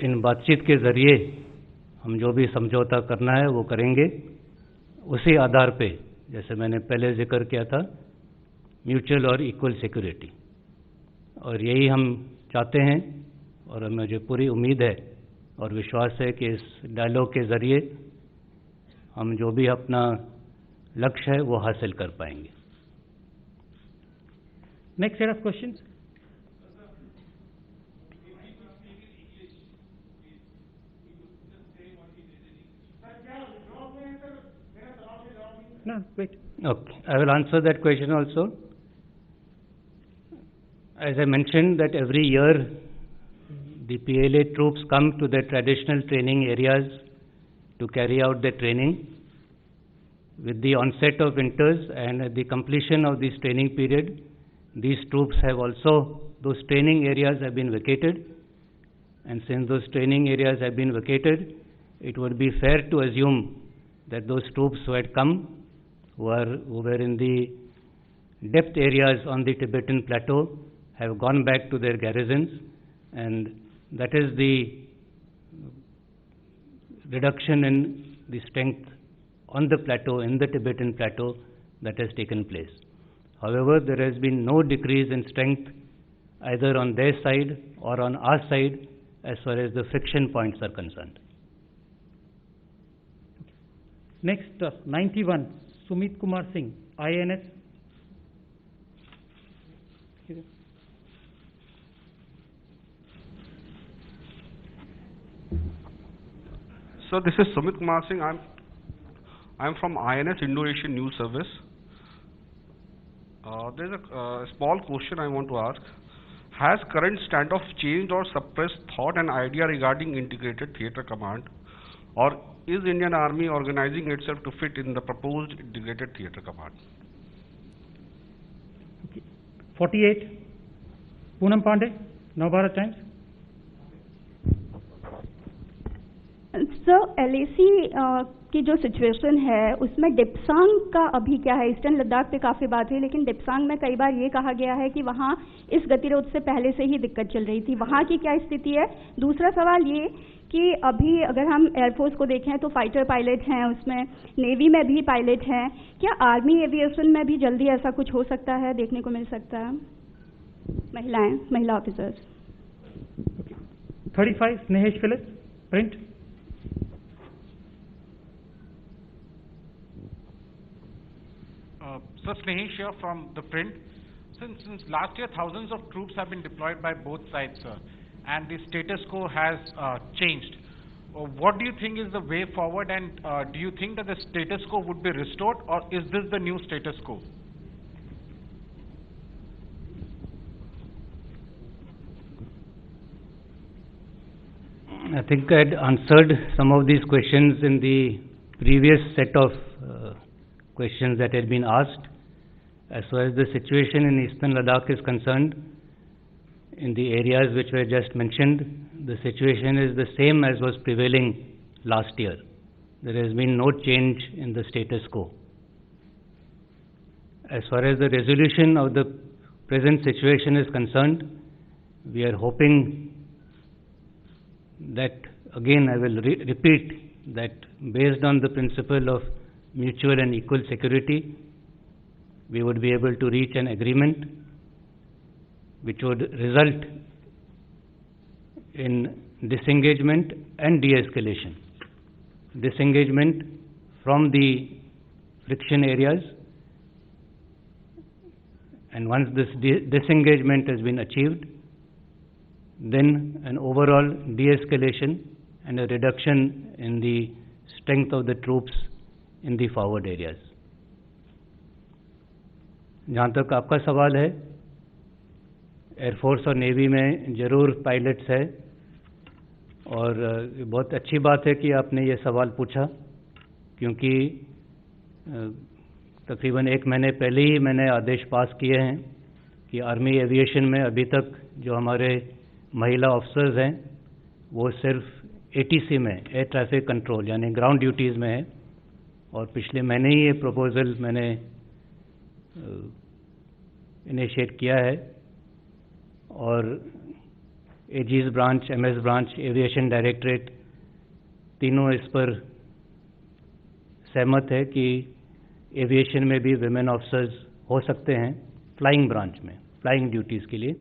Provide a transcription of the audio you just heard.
इन बातचीत के ज़रिए हम जो भी समझौता करना है वो करेंगे। उसी आधार पे, जैसे मैंने पहले जिक्र किया था, म्यूचुअल और इक्वल सिक्योरिटी, और यही हम चाहते हैं। और मुझे पूरी उम्मीद है और विश्वास है कि इस डायलॉग के ज़रिए हम जो भी अपना लक्ष्य है वो हासिल कर पाएंगे। Next set of questions. No, wait. Okay, I will answer that question also. As I mentioned that every year the PLA troops come to their traditional training areas to carry out their training. With the onset of winters and at the completion of this training period, these troops have also, those training areas have been vacated, and since those training areas have been vacated, it would be fair to assume that those troops who had come, who were in the depth areas on the Tibetan plateau, have gone back to their garrisons, and that is the reduction in the strength on the plateau, in the Tibetan plateau, that has taken place. However, there has been no decrease in strength either on their side or on our side as far as the friction points are concerned. Next, 91, Sumit Kumar Singh, INS. So this is Sumit Kumar Singh. I'm from INS Indo-Asian News Service. There's a small question I want to ask. Has current standoff changed or suppressed thought and idea regarding integrated theatre command, or is Indian Army organizing itself to fit in the proposed integrated theatre command? Okay. 48, Poonam Pandey, Navbharat Times. Sir, LAC की जो situation है उसमें डिप्सांग का अभी क्या है? Eastern Ladakh पे काफ़ी बात हुई, लेकिन डिप्सांग में कई बार ये कहा गया है कि वहाँ इस गतिरोध से पहले से ही दिक्कत चल रही थी। वहाँ की क्या स्थिति है? दूसरा सवाल ये कि अभी अगर हम एयरफोर्स को देखें तो फाइटर पायलट हैं, उसमें नेवी में भी पायलट हैं, क्या आर्मी एविएशन में भी जल्दी ऐसा कुछ हो सकता है, देखने को मिल सकता है? महिला officers. 35, Snehesh Phillips, print. So Snehesh here from the print. Since last year, thousands of troops have been deployed by both sides, sir, and the status quo has changed. What do you think is the way forward, and do you think that the status quo would be restored, or is this the new status quo? I think I had answered some of these questions in the previous set of questions that had been asked. As far as the situation in Eastern Ladakh is concerned, in the areas which were just mentioned, the situation is the same as was prevailing last year. There has been no change in the status quo. As far as the resolution of the present situation is concerned, we are hoping that, again I will repeat, that based on the principle of mutual and equal security, we would be able to reach an agreement which would result in disengagement and de-escalation. Disengagement from the friction areas, and once this disengagement has been achieved, then an overall de-escalation and a reduction in the strength of the troops in the forward areas. जहाँ तक आपका सवाल है, air force और navy में ज़रूर pilots है, और बहुत अच्छी बात है कि आपने ये सवाल पूछा, क्योंकि तकरीबन 1 महीने पहले ही मैंने आदेश पास किए हैं कि आर्मी एविएशन में अभी तक जो हमारे महिला ऑफिसर्स हैं वो सिर्फ ATC में, एयर ट्रैफिक कंट्रोल, यानी ग्राउंड ड्यूटीज़ में है, और पिछले महीने ही ये प्रपोज़ल मैंने इनिशिएट किया है, और aegis branch, MS branch, aviation directorate तीनों इस पर सहमत है कि एविएशन में भी विमेन ऑफिसर्स हो सकते हैं फ्लाइंग ब्रांच में, फ्लाइंग ड्यूटीज़ के लिए।